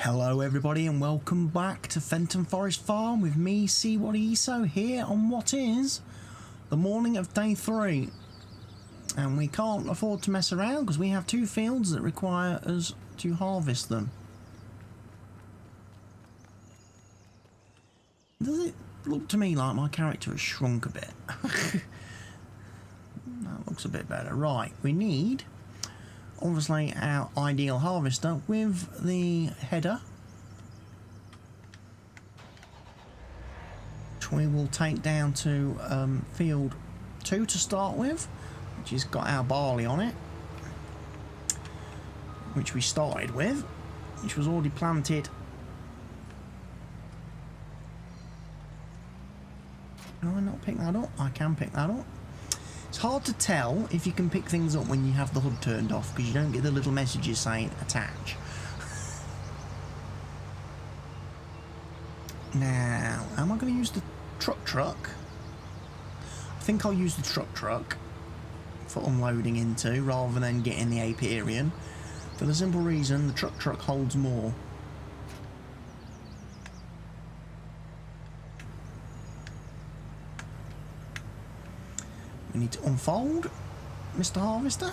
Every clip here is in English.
Hello everybody and welcome back to Fenton Forest Farm with me, CWATTYESO, here on what is the morning of day 3. And we can't afford to mess around because we have 2 fields that require us to harvest them. Does it look to me like my character has shrunk a bit? That looks a bit better. Right, we need obviously our ideal harvester with the header, which we will take down to field 2 to start with, which has got our barley on it, which we started with, which was already planted. Can I not pick that up? I can pick that up. It's hard to tell if you can pick things up when you have the HUD turned off because you don't get the little messages saying attach. Now, am I going to use the truck? I think I'll use the truck for unloading into rather than getting the Aperion, for the simple reason the truck holds more. We need to unfold, Mr. Harvester.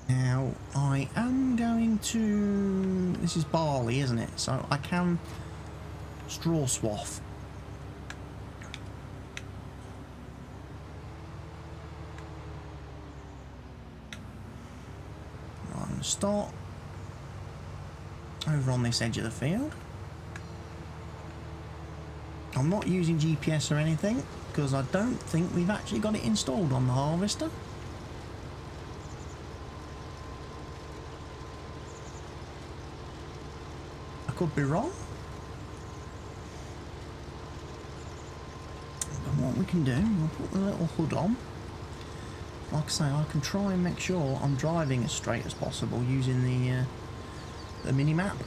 Now, I am going to... This is barley, isn't it? So I can straw swath. I'm going to start over on this edge of the field. I'm not using GPS or anything because I don't think we've actually got it installed on the harvester. I could be wrong. But what we can do, we'll put the little HUD on. Like I say, I can try and make sure I'm driving as straight as possible using the mini-map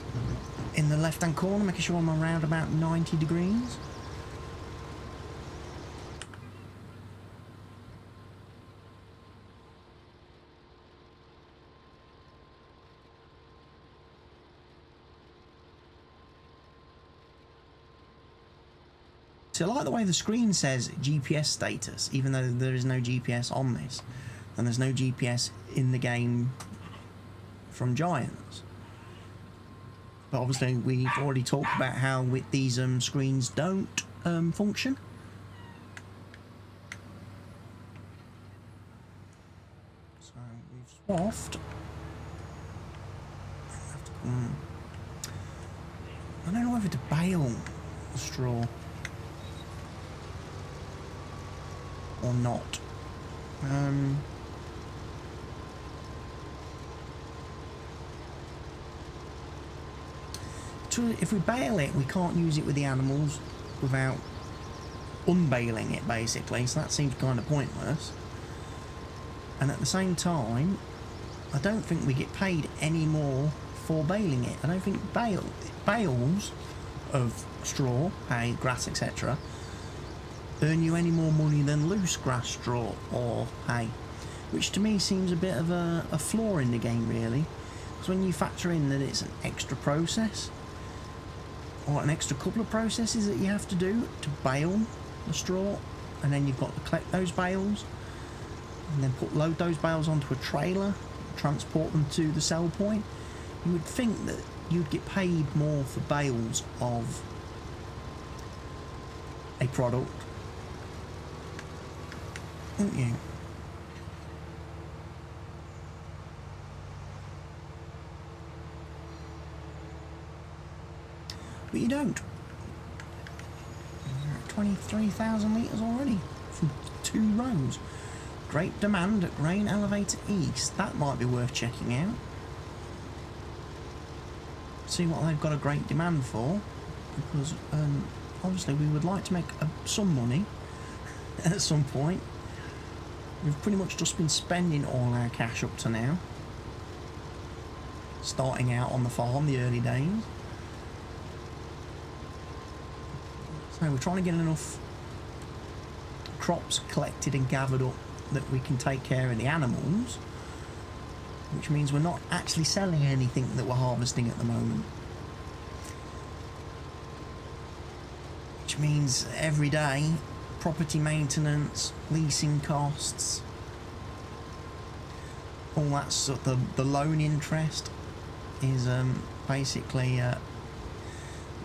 in the left-hand corner, making sure I'm around about 90 degrees. I like the way the screen says GPS status, even though there is no GPS on this, and there's no GPS in the game from Giants. But obviously we've already talked about how with these screens don't function. So we've swathed. I don't know whether to bale the straw or not. If we bale it, we can't use it with the animals without unbaling it, basically, so that seems kind of pointless. And at the same time, I don't think we get paid any more for baling it. I don't think bales of straw, hay, grass, etc. earn you any more money than loose grass, straw or hay, which to me seems a bit of a flaw in the game, really, because when you factor in that it's an extra process or an extra couple of processes that you have to do to bale the straw, and then you've got to collect those bales and then load those bales onto a trailer, transport them to the sell point, you would think that you'd get paid more for bales of a product, wouldn't you? But you don't. 23,000 litres already from 2 rows. Great demand at Grain Elevator East. That might be worth checking out. See what they've got a great demand for, because obviously we would like to make some money at some point. We've pretty much just been spending all our cash up to now, starting out on the farm, the early days. So we're trying to get enough crops collected and gathered up that we can take care of the animals which means we're not actually selling anything that we're harvesting at the moment. Which means every day, property maintenance, leasing costs, all that sort of, the loan interest is basically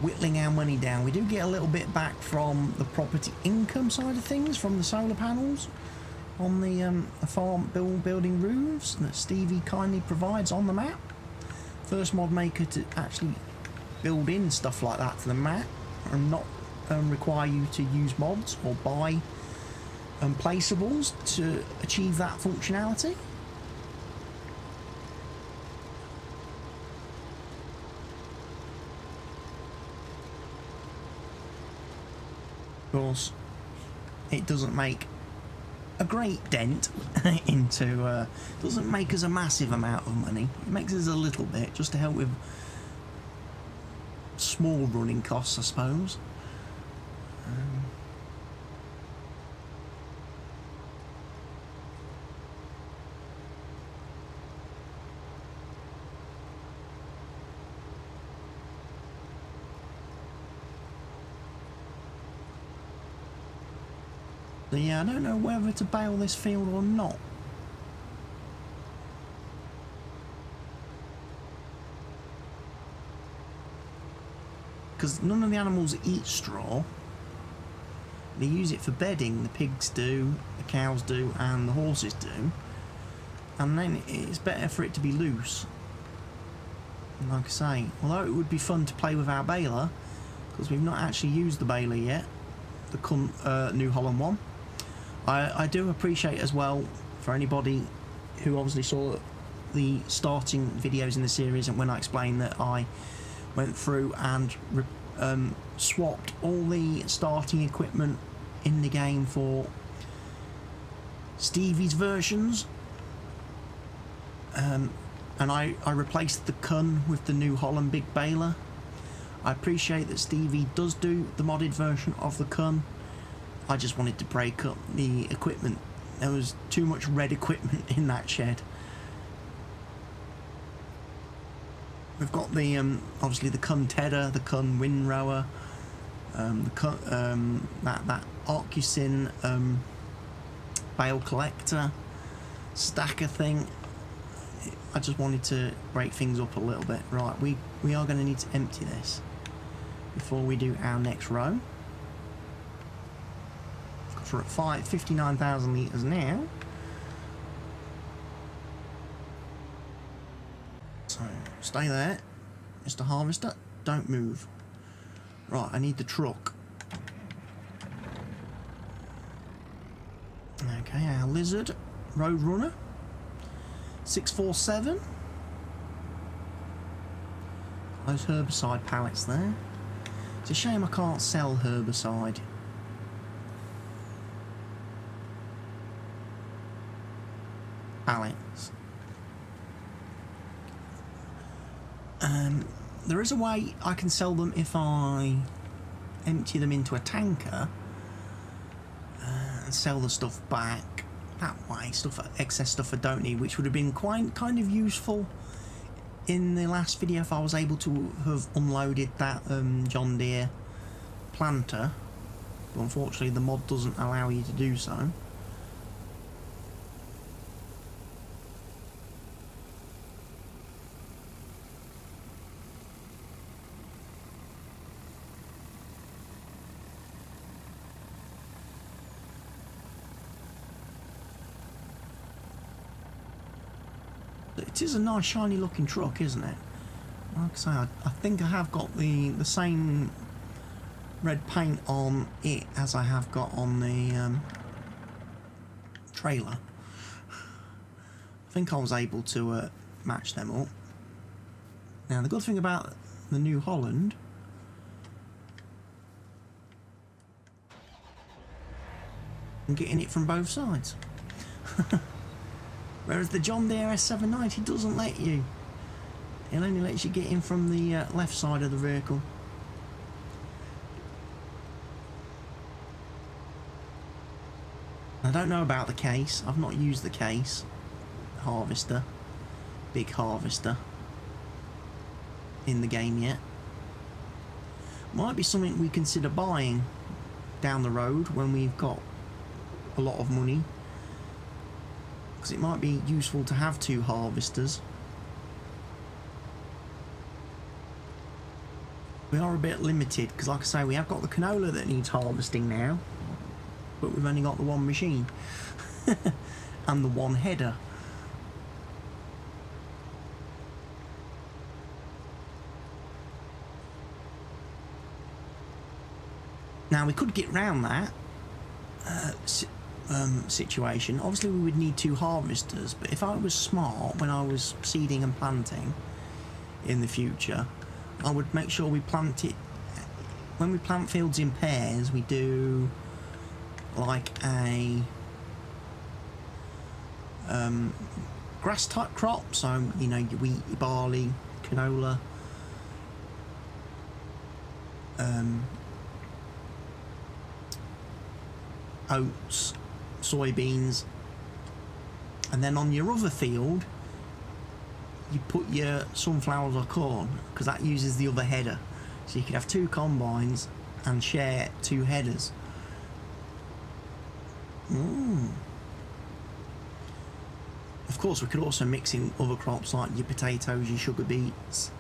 whittling our money down. We do get a little bit back from the property income side of things, from the solar panels on the farm building roofs that Stevie kindly provides on the map. First mod maker to actually build in stuff like that to the map and not require you to use mods or buy placeables to achieve that functionality. Of course, it doesn't make a great dent into, doesn't make us a massive amount of money. It makes us a little bit, just to help with small running costs, I suppose. So yeah, I don't know whether to bale this field or not. Because none of the animals eat straw. They use it for bedding. The pigs do, the cows do, and the horses do. And then it's better for it to be loose. And like I say, although it would be fun to play with our baler, because we've not actually used the baler yet, the New Holland one. I do appreciate as well, for anybody who obviously saw the starting videos in the series and when I explained that I went through and swapped all the starting equipment in the game for Stevie's versions, and I replaced the Kun with the New Holland big baler. I appreciate that Stevie does do the modded version of the Kun. I just wanted to break up the equipment. There was too much red equipment in that shed. We've got the obviously the Kun Tedder, the Kun Windrower, the Kun, that Arcusin bale collector stacker thing. I just wanted to break things up a little bit. Right, we are going to need to empty this before we do our next row. We're at 59,000 litres now. So, stay there, Mr. Harvester, don't move. Right, I need the truck. Okay, our Lizard Roadrunner 647. Those herbicide pallets there. It's a shame I can't sell herbicide. Pallets. There is a way I can sell them if I empty them into a tanker and sell the stuff back that way. Excess stuff I don't need, which would have been kind of useful in the last video if I was able to have unloaded that John Deere planter, but unfortunately the mod doesn't allow you to do so. It is a nice shiny looking truck, isn't it? Like I say, I think I have got the same red paint on it as I have got on the trailer. I think I was able to match them up. Now the good thing about the New Holland I'm getting it from both sides. Whereas the John Deere S790 doesn't let you. It only lets you get in from the left side of the vehicle. I don't know about the case. I've not used the case harvester. big harvester in the game yet. Might be something we consider buying down the road when we've got a lot of money, because it might be useful to have 2 harvesters. We are a bit limited because, like I say, we have got the canola that needs harvesting now, but we've only got the 1 machine and the 1 header. Now we could get round that situation. Obviously we would need 2 harvesters, but if I was smart when I was seeding and planting in the future, I would make sure we plant it, when we plant fields in pairs, we do like a grass type crop, so you know, your wheat, your barley, canola, oats, soybeans, and then on your other field you put your sunflowers or corn, because that uses the other header, so you could have 2 combines and share 2 headers. Of course we could also mix in other crops like your potatoes, your sugar beets,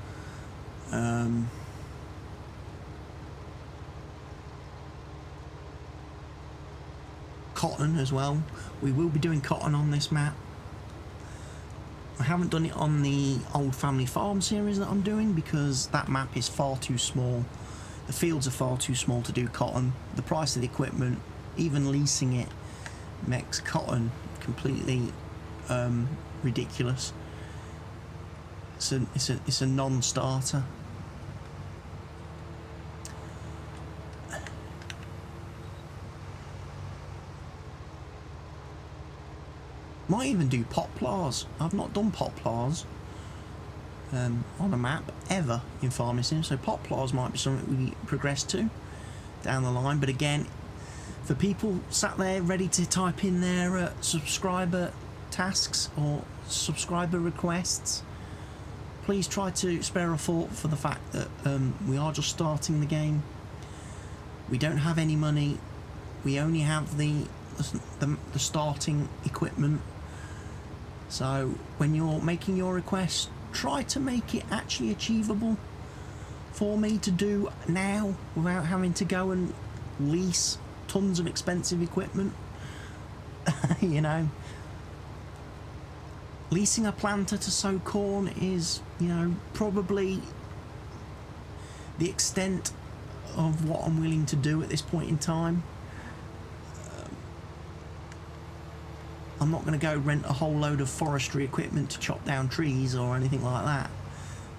cotton as well. We will be doing cotton on this map. I haven't done it on the Old Family Farm series that I'm doing because that map is far too small. The fields are far too small to do cotton. The price of the equipment, even leasing it, makes cotton completely ridiculous. It's a non-starter. Might even do poplars. I've not done poplars on a map ever in Farming Sim, so poplars might be something we progress to down the line. But again, for people sat there ready to type in their subscriber tasks or subscriber requests, please try to spare a thought for the fact that we are just starting the game. We don't have any money. We only have the starting equipment. So when you're making your request, try to make it actually achievable for me to do now without having to go and lease tons of expensive equipment. You know, leasing a planter to sow corn is, you know, probably the extent of what I'm willing to do at this point in time. I'm not going to go rent a whole load of forestry equipment to chop down trees or anything like that,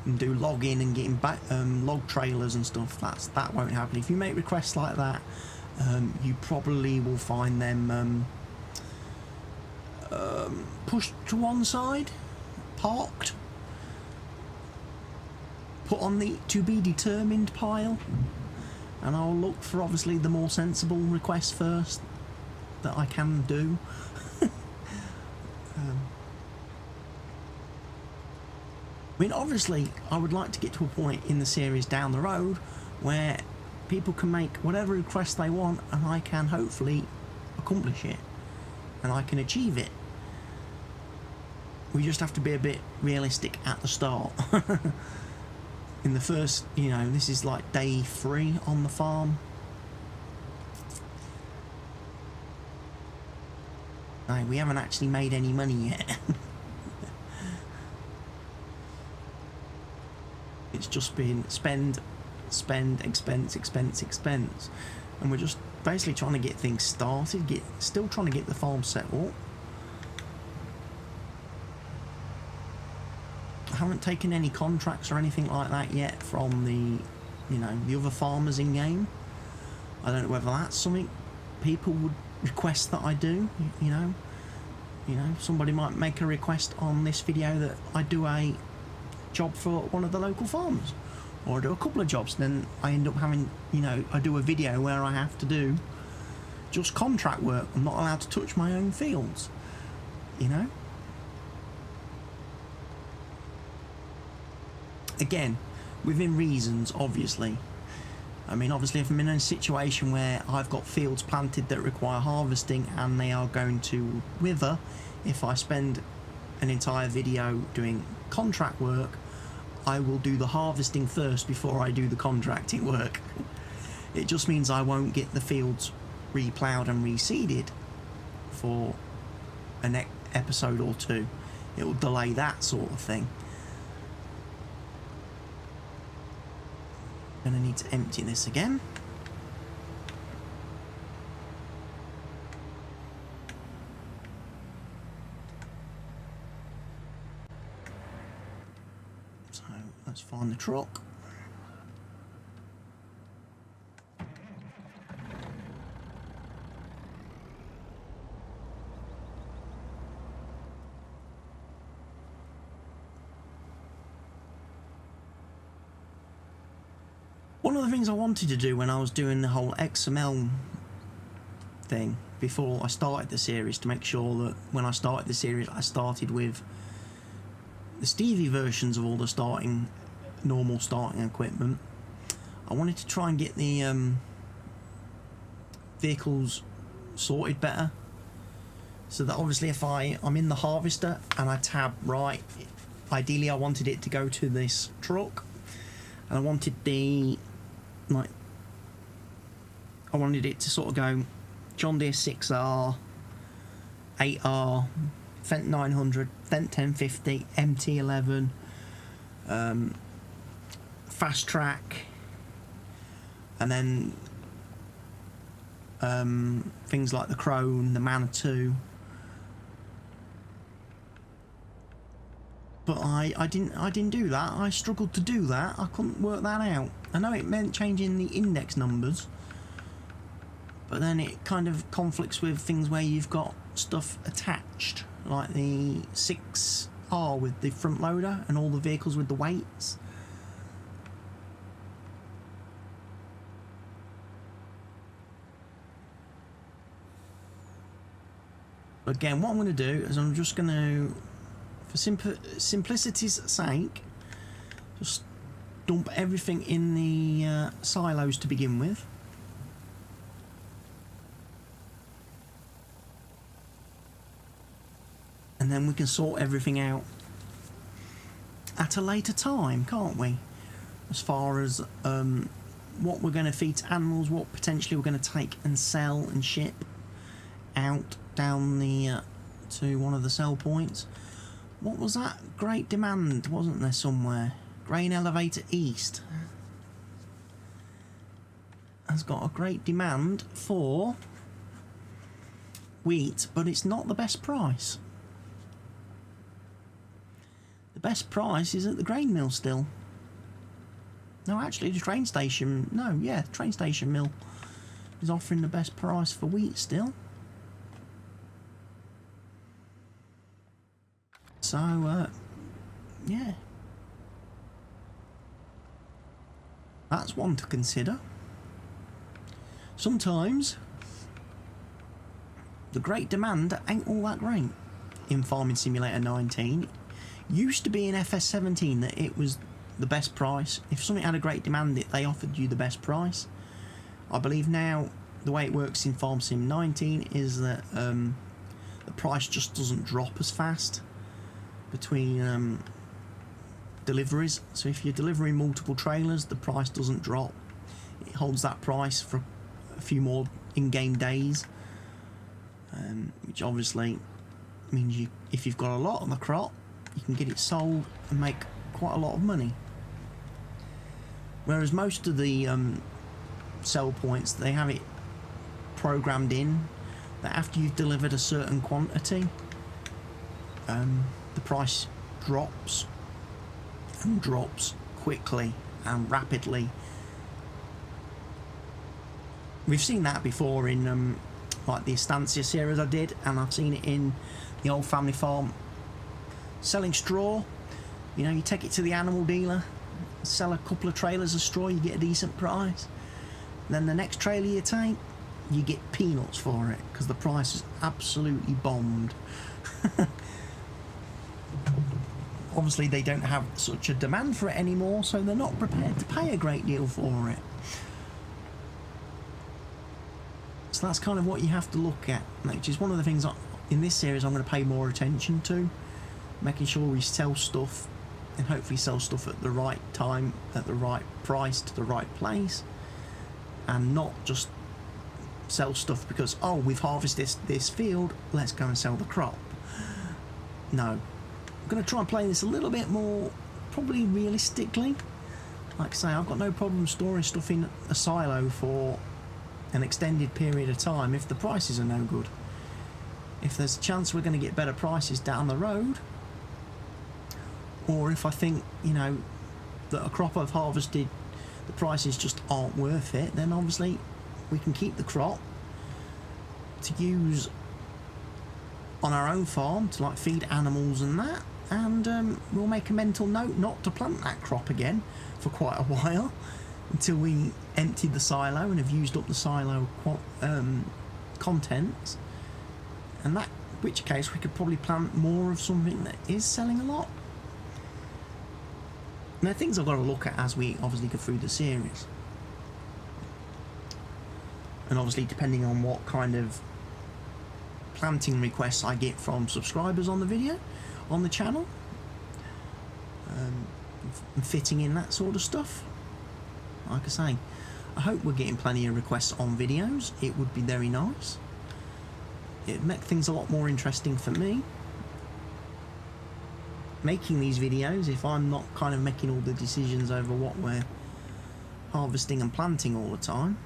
and do logging and getting back log trailers and stuff. That won't happen. If you make requests like that, you probably will find them pushed to one side, parked, put on the to be determined pile, and I'll look for obviously the more sensible requests first that I can do. I mean, obviously, I would like to get to a point in the series down the road where people can make whatever request they want and I can hopefully accomplish it and I can achieve it. We just have to be a bit realistic at the start. In the first, you know, this is like day 3 on the farm. No, we haven't actually made any money yet. It's just been spend, expense, and we're just basically trying to get things started, still trying to get the farm set up. I haven't taken any contracts or anything like that yet from the, you know, the other farmers in game. I don't know whether that's something people would request that I do. You know, somebody might make a request on this video that I do a job for one of the local farmers, or I do a couple of jobs, then I end up having, you know, I do a video where I have to do just contract work. I'm not allowed to touch my own fields, you know. Again, within reasons, obviously. I mean, obviously, if I'm in a situation where I've got fields planted that require harvesting and they are going to wither, if I spend an entire video doing contract work, I will do the harvesting first before I do the contracting work. It just means I won't get the fields reploughed and reseeded for an episode or two. It will delay that sort of thing. Gonna need to empty this again. So let's find the truck. One of the things I wanted to do when I was doing the whole XML thing before I started the series, to make sure that when I started the series I started with the Stevie versions of all the normal starting equipment, I wanted to try and get the vehicles sorted better, so that obviously if I'm in the harvester and I tab right, ideally I wanted it to go to this truck, and I wanted it to sort of go John Deere 6R, 8R, Fenton 900, Fenton 1050, MT11, Fast Track, and then things like the Crone, the Manitou. But I didn't do that. I struggled to do that. I couldn't work that out. I know it meant changing the index numbers, but then it kind of conflicts with things where you've got stuff attached, like the 6R with the front loader and all the vehicles with the weights. But again, what I'm going to do is I'm just going to, for simplicity's sake, just dump everything in the silos to begin with. And then we can sort everything out at a later time, can't we? As far as what we're going to feed to animals, what potentially we're going to take and sell and ship out down the to one of the sell points. What was that? Great demand, wasn't there somewhere? Grain Elevator East has got a great demand for wheat, but it's not the best price. The best price is at the grain mill still. No, actually the train station, the train station mill is offering the best price for wheat still. So, yeah. That's one to consider. Sometimes the great demand ain't all that great. In Farming Simulator 19, used to be in FS17 that it was the best price. If something had a great demand, they offered you the best price. I believe now the way it works in Farm Sim 19 is that the price just doesn't drop as fast between deliveries. So if you're delivering multiple trailers, the price doesn't drop. It holds that price for a few more in-game days, which obviously means if you've got a lot on the crop, you can get it sold and make quite a lot of money. Whereas most of the sell points, they have it programmed in that after you've delivered a certain quantity, the price drops, and drops quickly and rapidly. We've seen that before in like the Estancia series I did, and I've seen it in the old family farm selling straw. You know, you take it to the animal dealer, sell a couple of trailers of straw, you get a decent price. Then the next trailer you take, you get peanuts for it because the price is absolutely bombed. obviously they don't have such a demand for it anymore, so they're not prepared to pay a great deal for it. So that's kind of what you have to look at, which is one of the things in this series I'm going to pay more attention to, making sure we sell stuff and hopefully sell stuff at the right time, at the right price, to the right place, and not just sell stuff because, oh, we've harvested this field, let's go and sell the crop. No, I'm going to try and play this a little bit more, probably realistically. Like I say, I've got no problem storing stuff in a silo for an extended period of time if the prices are no good. If there's a chance we're going to get better prices down the road, or if I think, you know, that a crop I've harvested, the prices just aren't worth it, then obviously we can keep the crop to use on our own farm to like feed animals and that, and we'll make a mental note not to plant that crop again for quite a while until we empty the silo and have used up the silo contents, and that, in which case we could probably plant more of something that is selling a lot. Now, things I've got to look at as we obviously go through the series, and obviously depending on what kind of planting requests I get from subscribers on the video, on the channel, and fitting in that sort of stuff. Like I say, I hope we're getting plenty of requests on videos. It would be very nice. It'd make things a lot more interesting for me making these videos if I'm not kind of making all the decisions over what we're harvesting and planting all the time.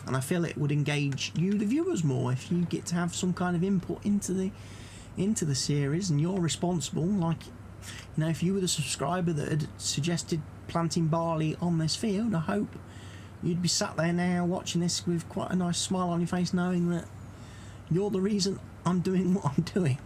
And I feel it would engage you, the viewers, more if you get to have some kind of input into the series, and you're responsible. Like, you know, if you were the subscriber that had suggested planting barley on this field, I hope you'd be sat there now watching this with quite a nice smile on your face, knowing that you're the reason I'm doing what I'm doing.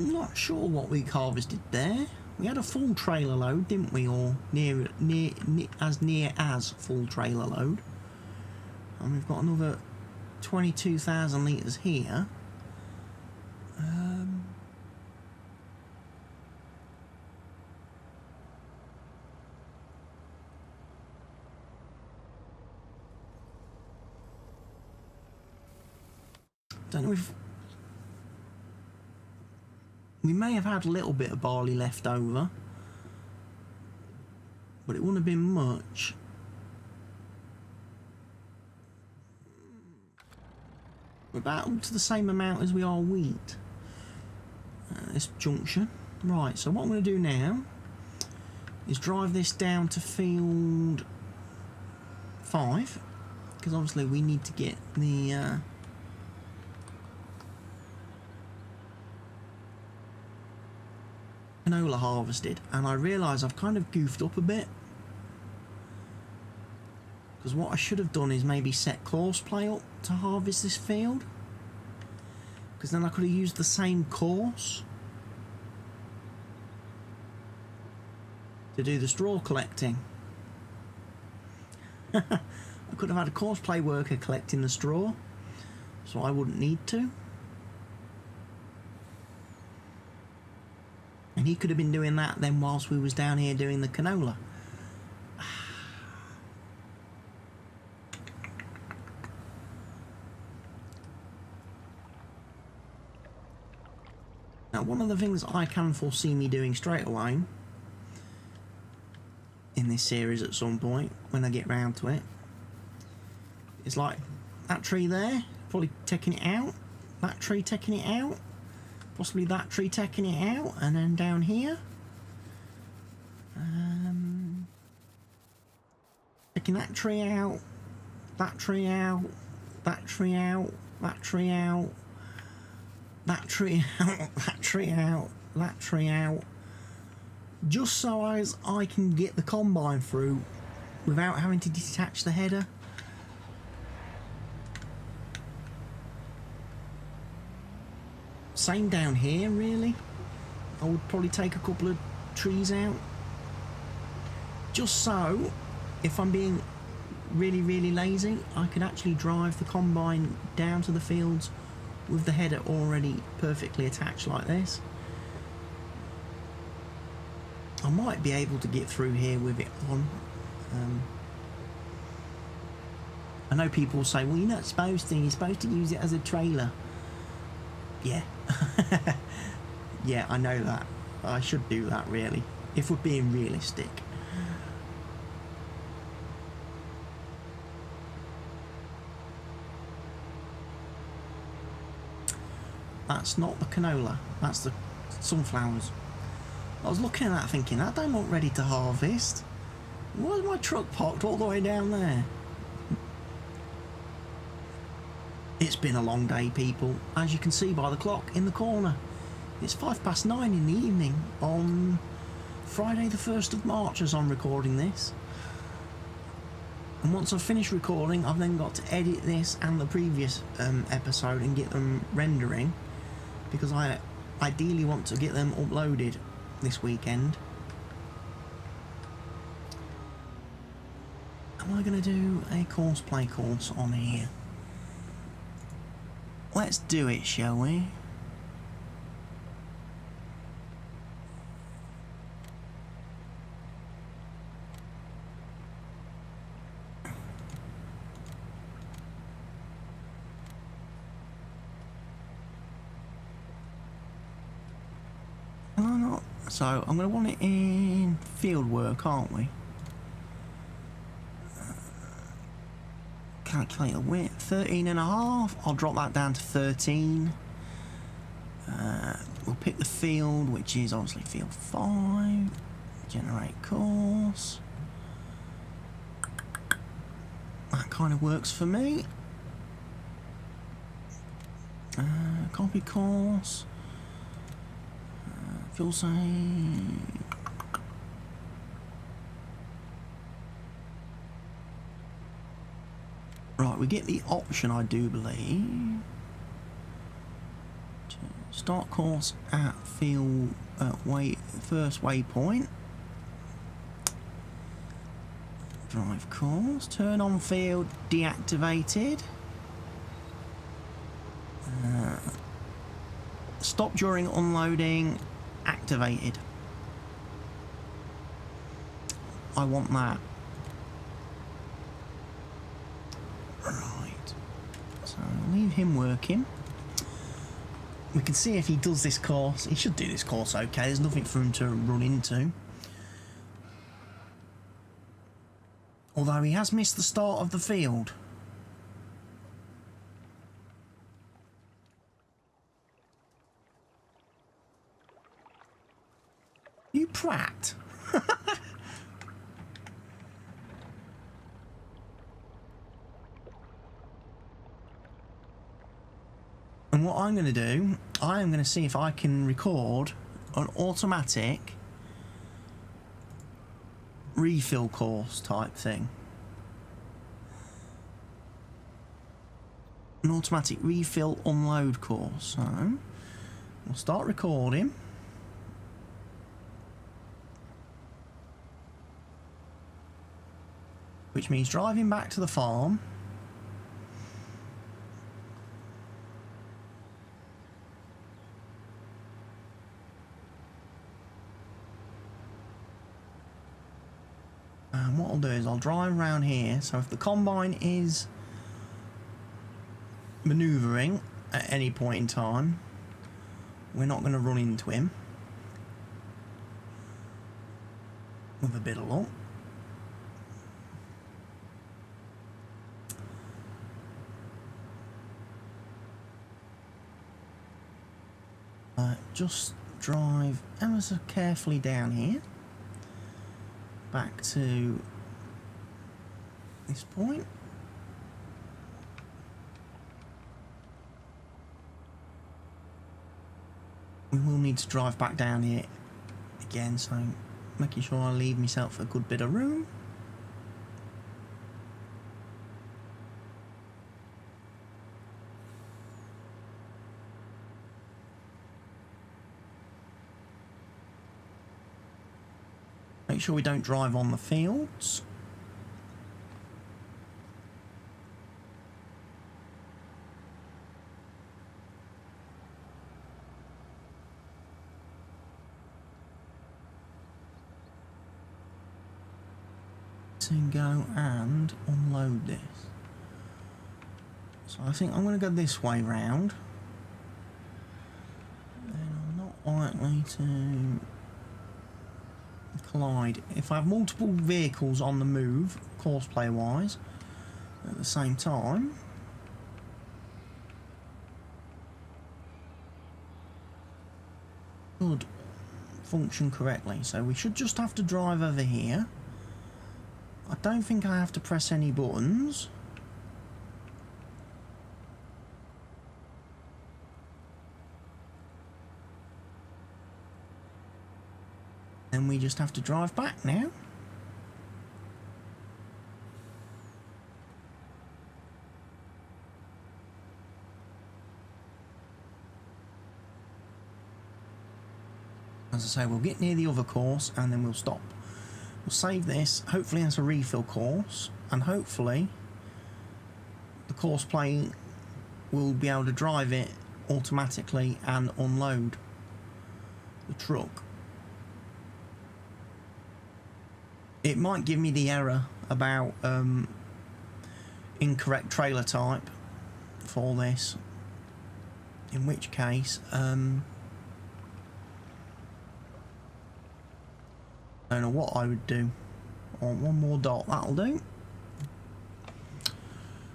I'm not sure what we harvested there. We had a full trailer load, didn't we? Or near as full trailer load. And we've got another 22,000 litres here. Don't know if we may have had a little bit of barley left over, but it wouldn't have been much. We're about up to the same amount as we are wheat at this junction. Right, so what I'm going to do now is drive this down to field 5, because obviously we need to get the canola harvested, and I realise I've kind of goofed up a bit, because what I should have done is maybe set Courseplay up to harvest this field, because then I could have used the same course to do the straw collecting. I could have had a Courseplay worker collecting the straw, so I wouldn't need to. And he could have been doing that then whilst we was down here doing the canola. Now, one of the things I can foresee me doing straight away in this series at some point, when I get round to it, is like that tree there, probably taking it out, that tree taking it out, possibly that tree taking it out, and then down here, taking that tree out, that tree out, that tree out, that tree out, that tree out, that tree out, that tree out, just so as I can get the combine through without having to detach the header. Same down here, really. I would probably take a couple of trees out. Just so, if I'm being really, really lazy, I could actually drive the combine down to the fields with the header already perfectly attached like this. I might be able to get through here with it on. I know people say, well, you're not supposed to, you're supposed to use it as a trailer. Yeah. Yeah, I know that. I should do that, really, if we're being realistic. That's not the canola, that's the sunflowers. I was looking at that thinking, that don't look ready to harvest. Why is my truck parked all the way down there? It's been a long day, people, as you can see by the clock in the corner. It's 9:05 in the evening on Friday the 1st of March as I'm recording this. And once I've finished recording, I've then got to edit this and the previous episode and get them rendering, because I ideally want to get them uploaded this weekend. Am I going to do a Courseplay course on here? Let's do it, shall we? So I'm going to want it in field work, aren't we? Calculate the width, 13.5. I'll drop that down to 13. We'll pick the field, which is obviously field 5. Generate course. That kind of works for me. Copy course. Fuel sign. Right, we get the option, I do believe, to start course at field first waypoint. Drive course. Turn on field deactivated. Stop during unloading activated. I want that. Right. So leave him working. We can see if he does this course. He should do this course okay. There's nothing for him to run into. Although he has missed the start of the field. You prat. And what I'm going to do, I am going to see if I can record an automatic refill course type thing. An automatic refill unload course. So we'll start recording. Which means driving back to the farm. And what I'll do is I'll drive around here, so if the combine is manoeuvring at any point in time, we're not going to run into him with a bit of luck. Just drive ever so carefully down here, back to this point. We will need to drive back down here again, so making sure I leave myself a good bit of room. make sure we don't drive on the fields. To go and unload this. So I think I'm going to go this way round. Then I'm not likely to collide. If I have multiple vehicles on the move, courseplay wise, at the same time, should function correctly. So we should just have to drive over here. I don't think I have to press any buttons. And we just have to drive back now. As I say, we'll get near the other course and then we'll stop. We'll save this, hopefully as a refill course, and hopefully the course play will be able to drive it automatically and unload the truck. It might give me the error about incorrect trailer type for this, in which case I don't know what I would do. I want one more dot, that'll do.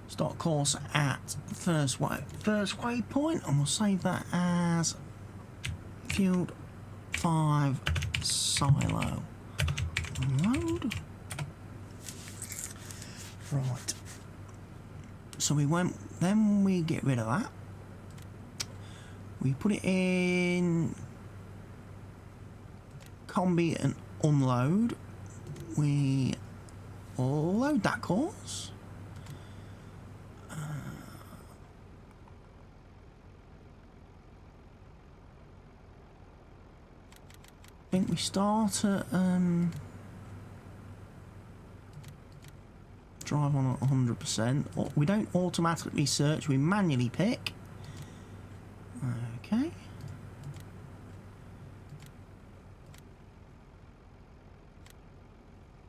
Start course at first waypoint, and we'll save that as field 5 silo. Unload. Right. So we went, then we get rid of that. We put it in combi and unload. We load that course. I think we start at drive on at 100%. We don't automatically search, we manually pick. Okay.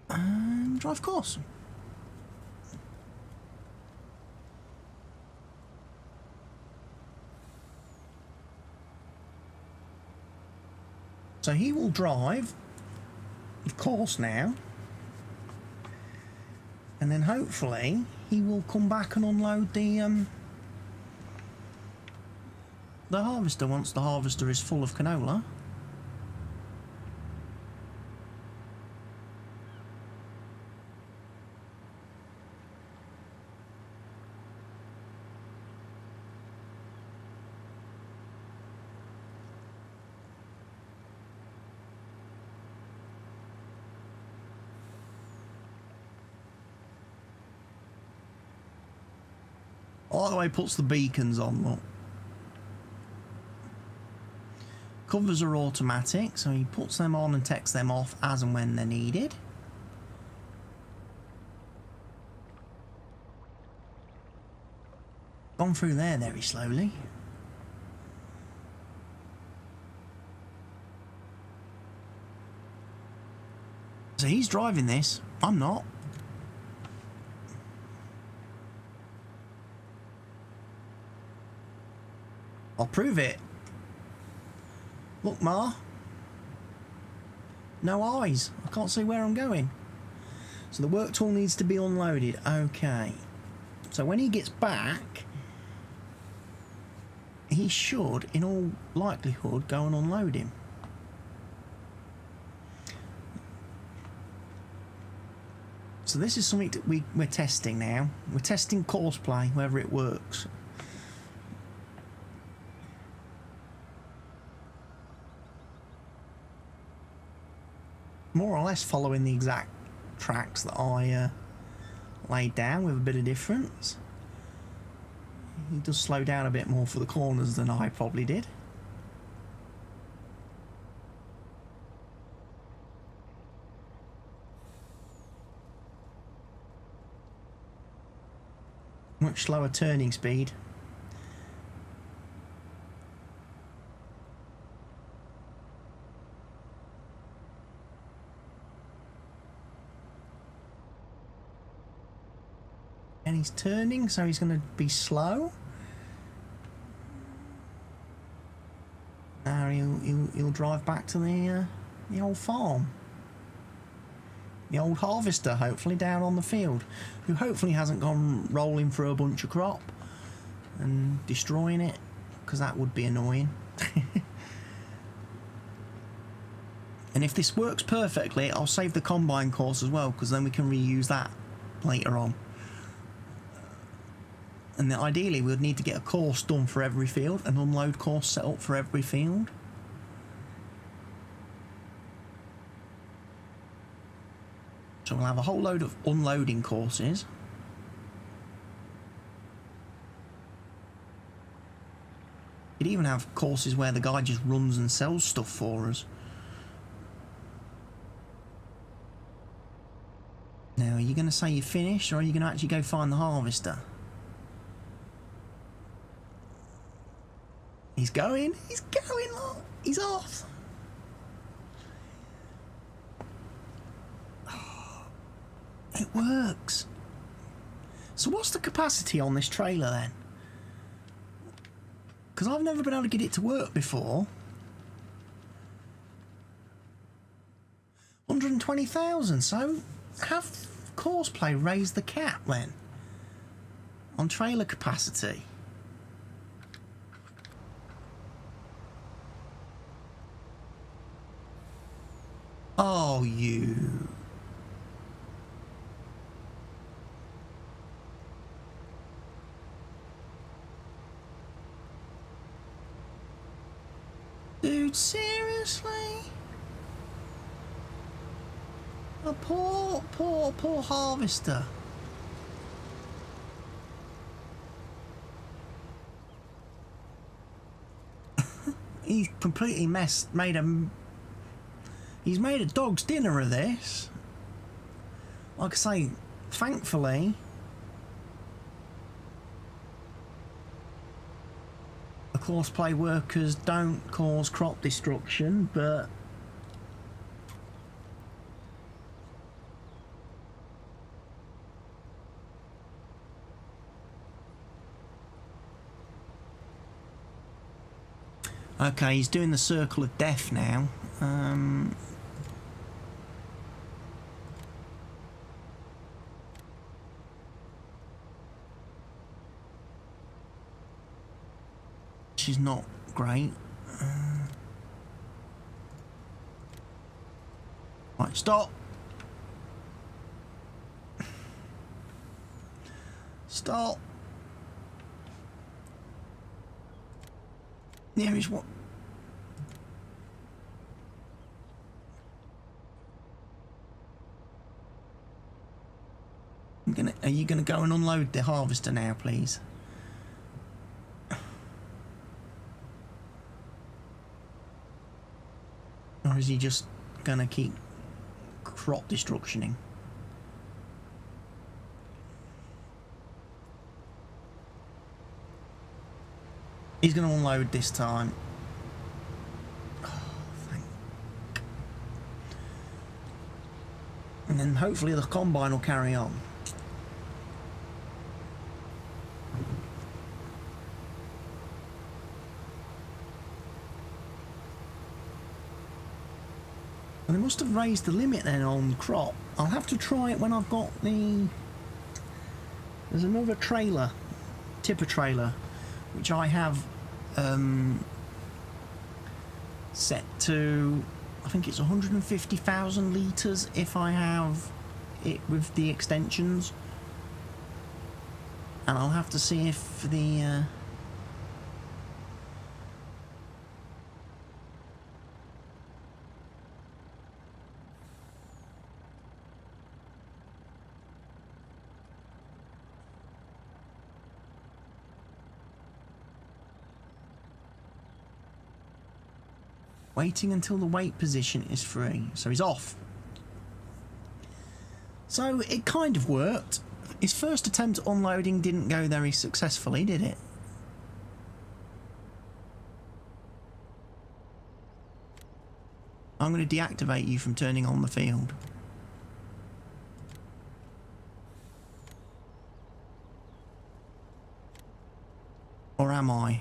And drive course. So he will drive the course now, and then hopefully he will come back and unload the harvester once the harvester is full of canola. By the way, puts the beacons on, look. Covers are automatic, so he puts them on and takes them off as and when they're needed. Gone through there very slowly. So he's driving this, I'm not. I'll prove it. Look, Ma. No eyes. I can't see where I'm going. So the work tool needs to be unloaded. Okay. So when he gets back, he should, in all likelihood, go and unload him. So this is something that we're testing now. We're testing Courseplay, whether it works. More or less following the exact tracks that I laid down, with a bit of difference. He does slow down a bit more for the corners than I probably did. much slower turning speed. And he's turning, so he's going to be slow. Now he'll drive back to the old farm. The old harvester, hopefully, down on the field, who hopefully hasn't gone rolling through a bunch of crop and destroying it, because that would be annoying. And if this works perfectly, I'll save the combine course as well, because then we can reuse that later on. And then ideally we would need to get a course done for every field, an unload course set up for every field. So we'll have a whole load of unloading courses. You'd even have courses where the guy just runs and sells stuff for us. Now, are you going to say you're finished, or are you going to actually go find the harvester? He's going, look, he's off. It works. So what's the capacity on this trailer then? Because I've never been able to get it to work before. 120,000, so have Courseplay raise the cap then on trailer capacity. Oh, you. Dude, seriously? A poor harvester. He's completely he's made a dog's dinner of this. Like I say, thankfully, the Courseplay workers don't cause crop destruction, but okay, he's doing the circle of death now. Which is not great. Right, stop. Stop. There is what. Are you gonna go and unload the harvester now, please? Or is he just gonna keep crop destructioning? He's gonna unload this time. Oh, thank. And then hopefully the combine will carry on. And they must have raised the limit then on crop. I'll have to try it when I've got the... There's another trailer, tipper trailer, which I have set to, I think it's 150,000 litres if I have it with the extensions. And I'll have to see if the... Waiting until the weight position is free. So he's off. So it kind of worked. His first attempt at unloading didn't go very successfully, did it? I'm going to deactivate you from turning on the field. Or am I?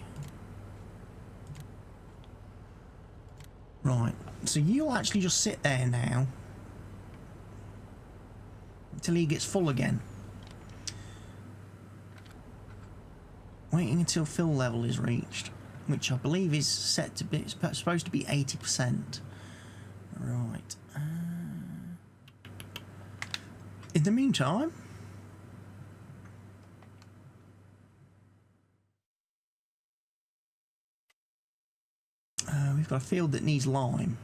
Right, so you'll actually just sit there now until he gets full again. Waiting until fill level is reached, which I believe is set to be, it's supposed to be 80%. Right. In the meantime, we've got a field that needs lime.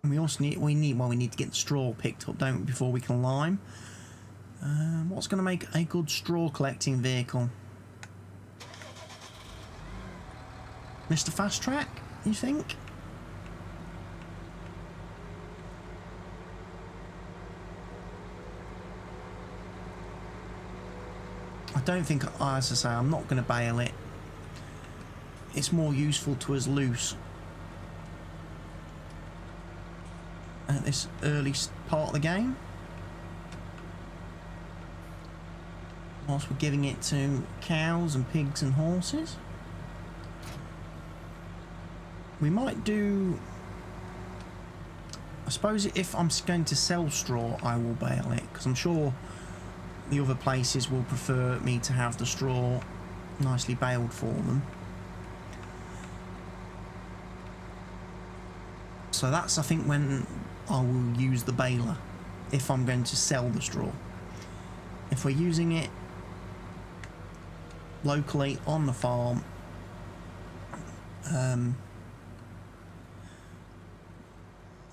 And we also need, we need to get the straw picked up, don't we, before we can lime. What's going to make a good straw collecting vehicle? Mr. Fast Track, you think? I don't think, as I say, I'm not going to bail it. It's more useful to us loose at this early part of the game, whilst we're giving it to cows and pigs and horses. We might do, I suppose if I'm going to sell straw, I will bale it, because I'm sure the other places will prefer me to have the straw nicely baled for them. So that's, I think, when I will use the baler, if I'm going to sell the straw. If we're using it locally on the farm,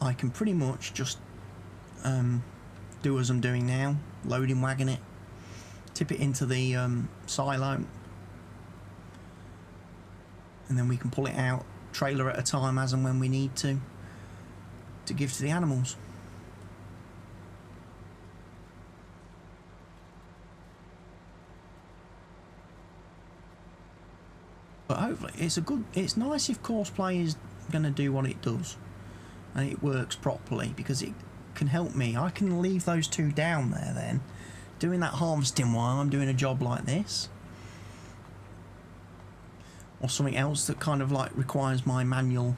I can pretty much just do as I'm doing now, loading wagon it, tip it into the silo, and then we can pull it out trailer at a time as and when we need to give to the animals. But hopefully it's nice if Courseplay is going to do what it does and it works properly, because it can help me. I can leave those two down there then, doing that harvesting while I'm doing a job like this, or something else that kind of like requires my manual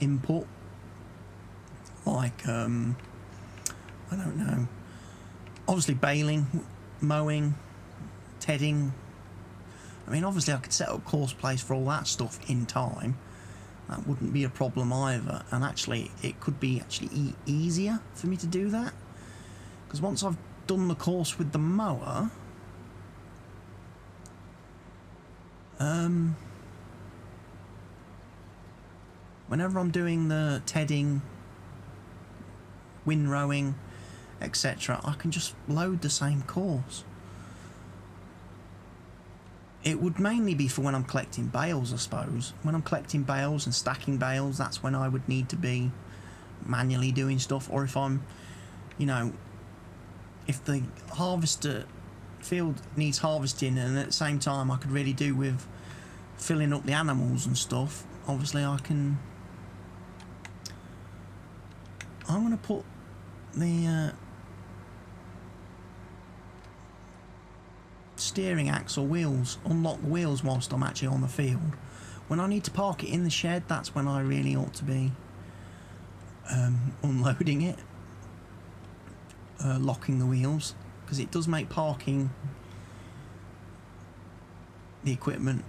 input, like I don't know, obviously baling, mowing, tedding. I mean, obviously I could set up Courseplays for all that stuff in time. That wouldn't be a problem either, and actually it could be actually easier for me to do that, because once I've done the course with the mower, whenever I'm doing the tedding, windrowing, etc., I can just load the same course. It would mainly be for when I'm collecting bales, I suppose. When I'm collecting bales and stacking bales, that's when I would need to be manually doing stuff. Or if I'm, you know, if the harvester field needs harvesting and at the same time I could really do with filling up the animals and stuff, obviously I can... I'm going to put the steering axle wheels, unlock the wheels whilst I'm actually on the field. When I need to park it in the shed, that's when I really ought to be unloading it, locking the wheels, because it does make parking the equipment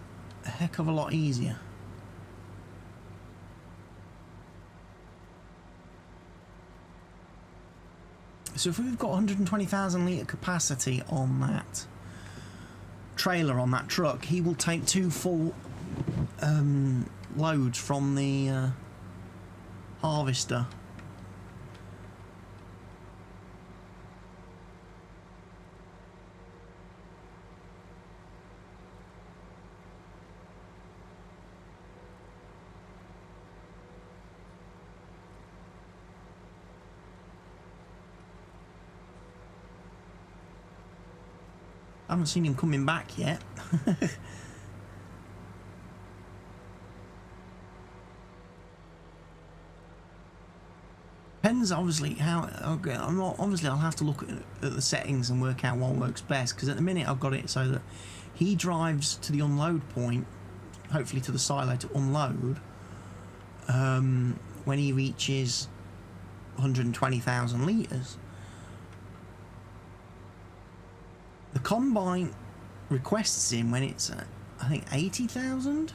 a heck of a lot easier. So if we've got 120,000 litre capacity on that trailer, on that truck, he will take 2 full loads from the harvester. I haven't seen him coming back yet. Depends obviously how. Okay, obviously I'll have to look at the settings and work out what works best, because at the minute I've got it so that he drives to the unload point, hopefully to the silo to unload, when he reaches 120,000 litres. The combine requests him when it's at, I think, 80,000.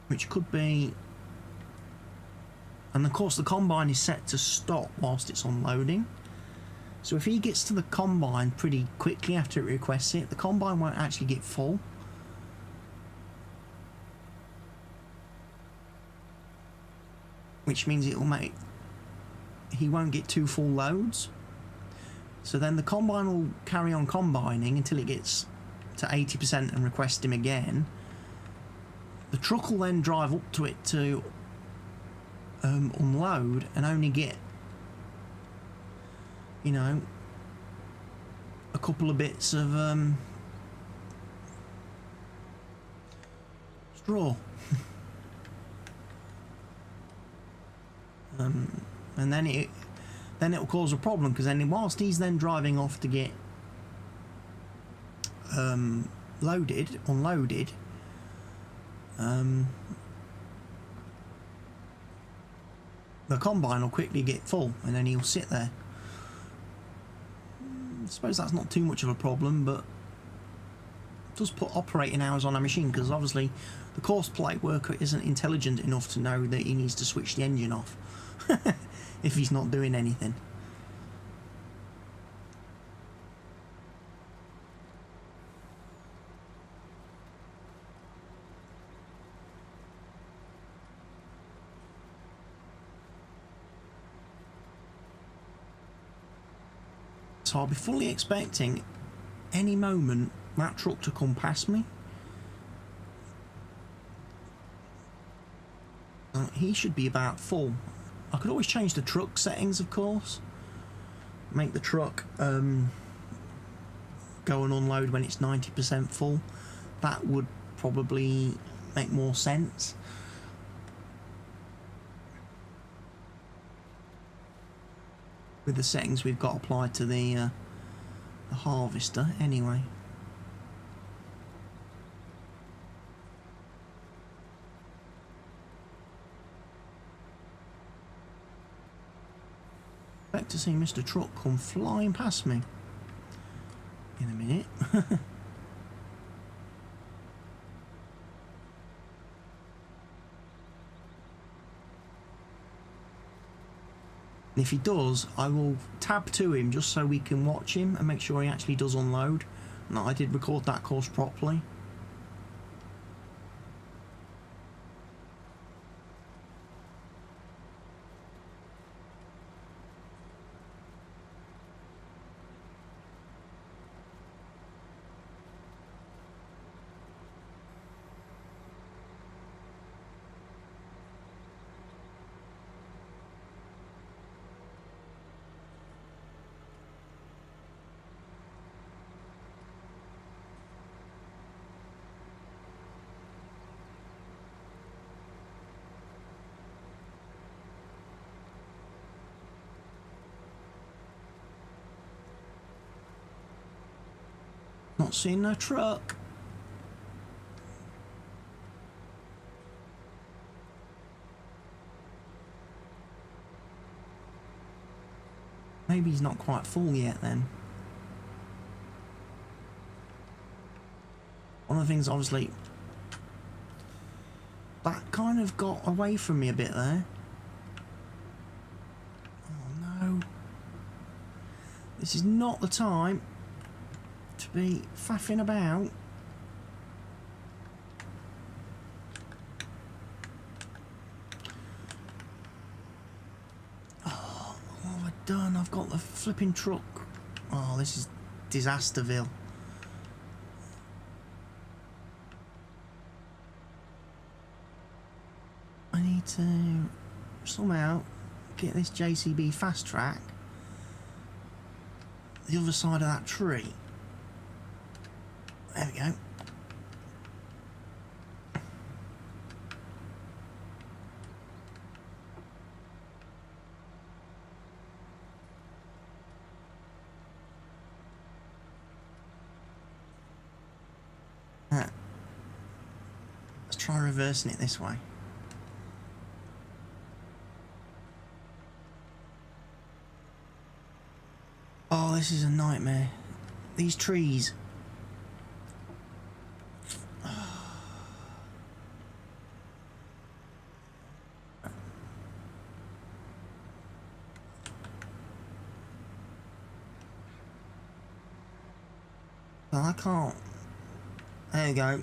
Which could be, and of course the combine is set to stop whilst it's unloading. So if he gets to the combine pretty quickly after it requests it, the combine won't actually get full. Which means it will make, he won't get 2 full loads. So then the combine will carry on combining until it gets to 80% and request him again. The truck will then drive up to it to unload and only get, you know, a couple of bits of straw. And then it'll cause a problem, because then whilst he's then driving off to get unloaded, the combine will quickly get full and then he'll sit there. I suppose that's not too much of a problem, but it does put operating hours on a machine, because obviously the Courseplay worker isn't intelligent enough to know that he needs to switch the engine off if he's not doing anything. So I'll be fully expecting any moment that truck to come past me. He should be about full. I could always change the truck settings, of course. Make the truck go and unload when it's 90% full. That would probably make more sense. With the settings we've got applied to the harvester anyway. Expect to see Mr. Truck come flying past me in a minute. And if he does, I will tab to him just so we can watch him and make sure he actually does unload. And I did record that course properly. Not seeing no truck. Maybe he's not quite full yet then. One of the things, obviously, that kind of got away from me a bit there. Oh no. This is not the time to be faffing about. Oh, what have I done? I've got the flipping truck. Oh, this is Disasterville. I need to somehow get this JCB fast track the other side of that tree. There we go. Let's try reversing it this way. Oh, this is a nightmare. These trees. Well, I can't. There you go.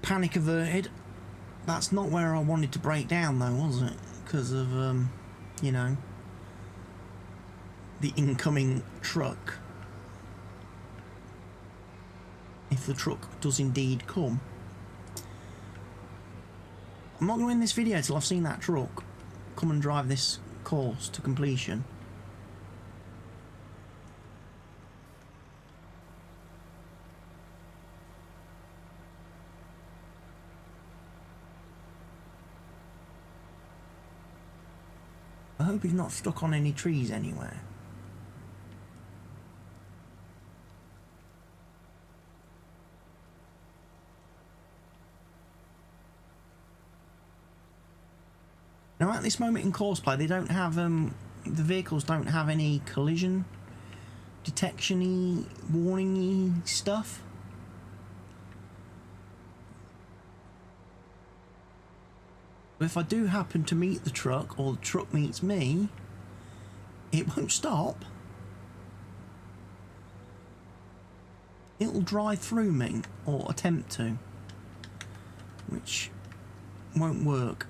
Panic averted. That's not where I wanted to break down though, was it? Because of, you know, the incoming truck. If the truck does indeed come. I'm not going to end this video till I've seen that truck come and drive this course to completion. I hope he's not stuck on any trees anywhere. Now at this moment in Courseplay, they don't have, the vehicles don't have any collision detection-y, warning-y stuff. But if I do happen to meet the truck, or the truck meets me, it won't stop. It'll drive through me, or attempt to, which won't work.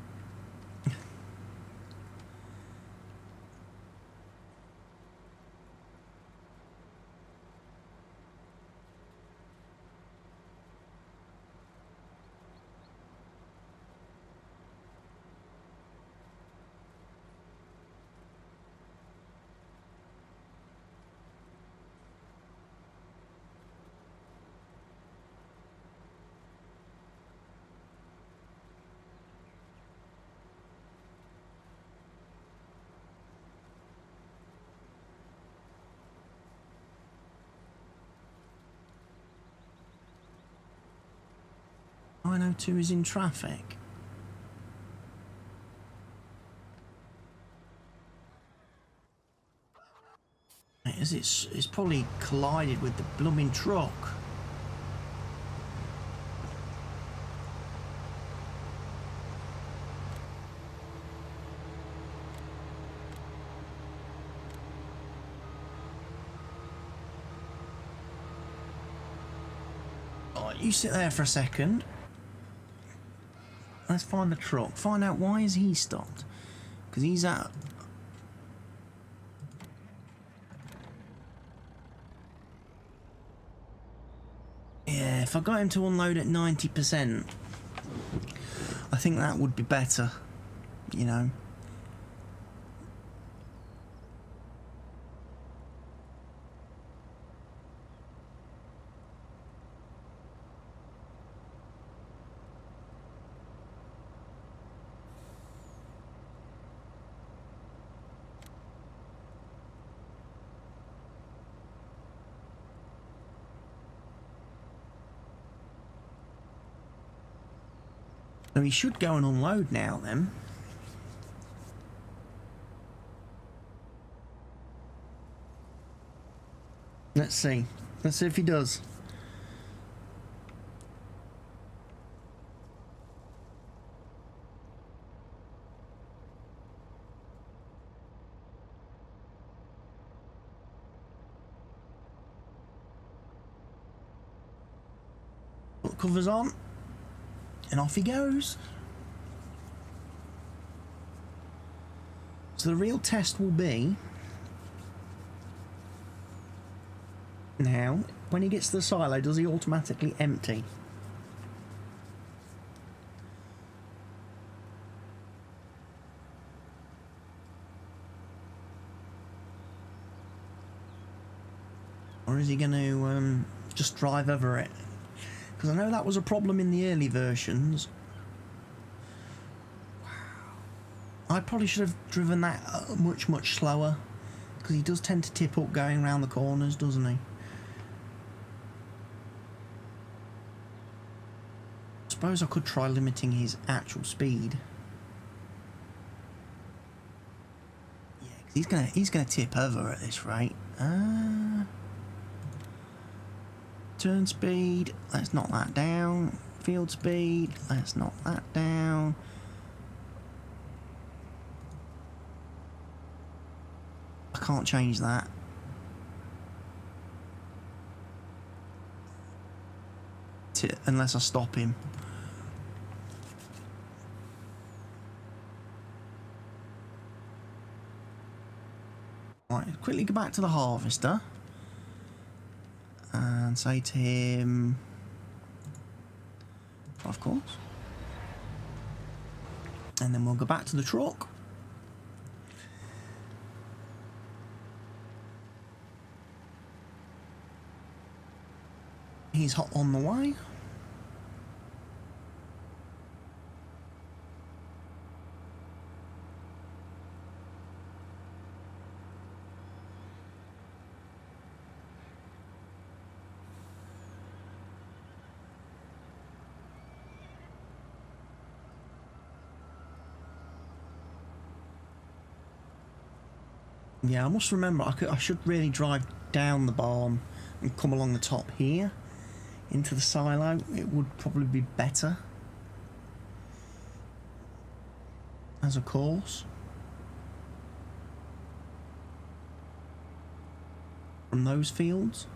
.902 is in traffic. It's probably collided with the blooming truck. Alright, you sit there for a second. Let's find the truck. Find out why is he stopped. Because he's at... Yeah, if I got him to unload at 90%, I think that would be better, you know. So he should go and unload now then. Let's see. Let's see if he does. Put the covers on. And off he goes. So the real test will be Now, when he gets to the silo, does he automatically empty? Or is he going to just drive over it? Because I know that was a problem in the early versions. Wow. I probably should have driven that much, much slower. Because he does tend to tip up going around the corners, doesn't he? I suppose I could try limiting his actual speed. Yeah, because he's gonna tip over at this rate. Turn speed, let's knock that down. Field speed, let's knock that down. I can't change that. Unless I stop him. Right, quickly go back to the harvester. And say to him, of course. And then we'll go back to the truck. He's hot on the way. Yeah, I must remember I should really drive down the barn and come along the top here into the silo. It would probably be better as a course from those fields.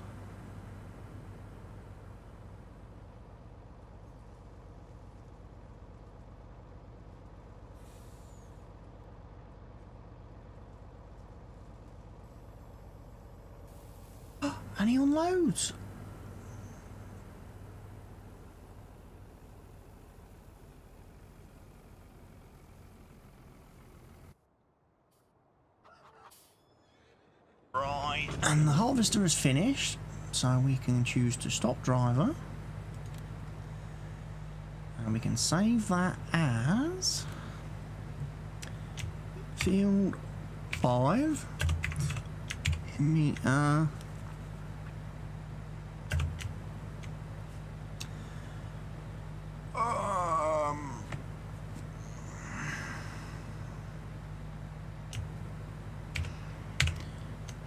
And he unloads. Right. And the harvester is finished, so we can choose to stop driver. And we can save that as field 5 meter.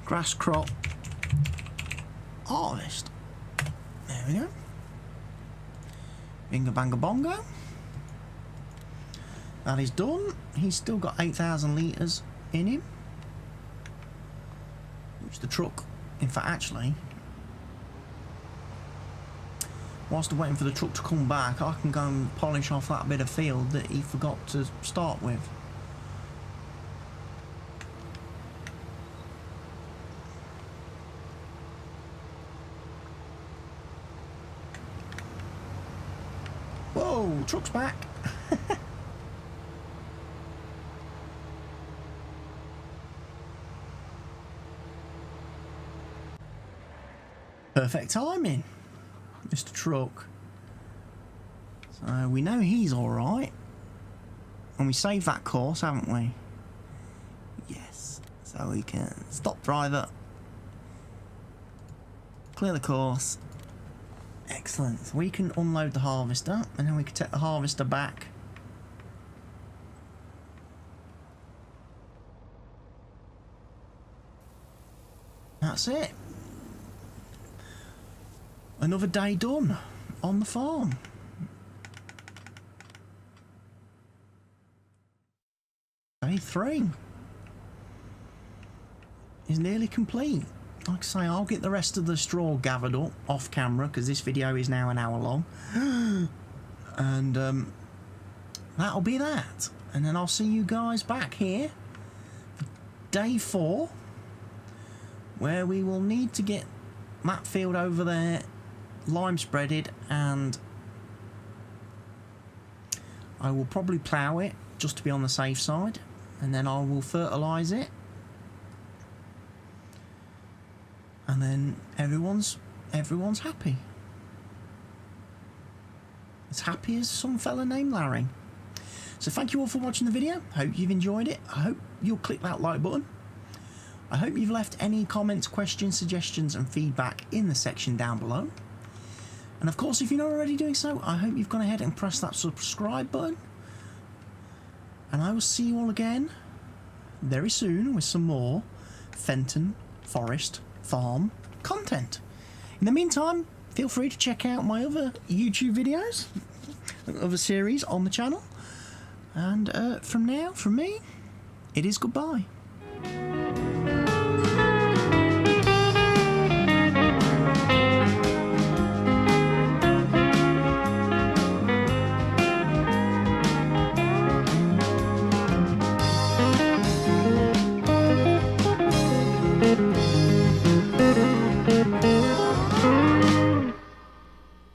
Grass crop harvest. There we go. Bingo bango bongo. That is done. He's still got 8,000 litres in him. Which the truck, in fact, actually, whilst I'm waiting for the truck to come back, I can go and polish off that bit of field that he forgot to start with. Whoa, truck's back. Perfect timing, Mr. Truck. So we know he's alright. And we saved that course, haven't we? Yes. So we can stop driver. Clear the course. Excellent. So we can unload the harvester, and then we can take the harvester back. That's it. Another day done on the farm. Day 3 is nearly complete. Like I say, I'll get the rest of the straw gathered up off camera because this video is now an hour long. And that'll be that. And then I'll see you guys back here for day 4, where we will need to get that field over there lime spreaded, and I will probably plough it just to be on the safe side, and then I will fertilise it, and then everyone's happy. As happy as some fella named Larry. So thank you all for watching the video. Hope you've enjoyed it. I hope you'll click that like button. I hope you've left any comments, questions, suggestions and feedback in the section down below. And of course, if you're not already doing so, I hope you've gone ahead and pressed that subscribe button. And I will see you all again very soon with some more Fenton Forest Farm content. In the meantime, feel free to check out my other YouTube videos, other series on the channel. And from now, from me, it is goodbye.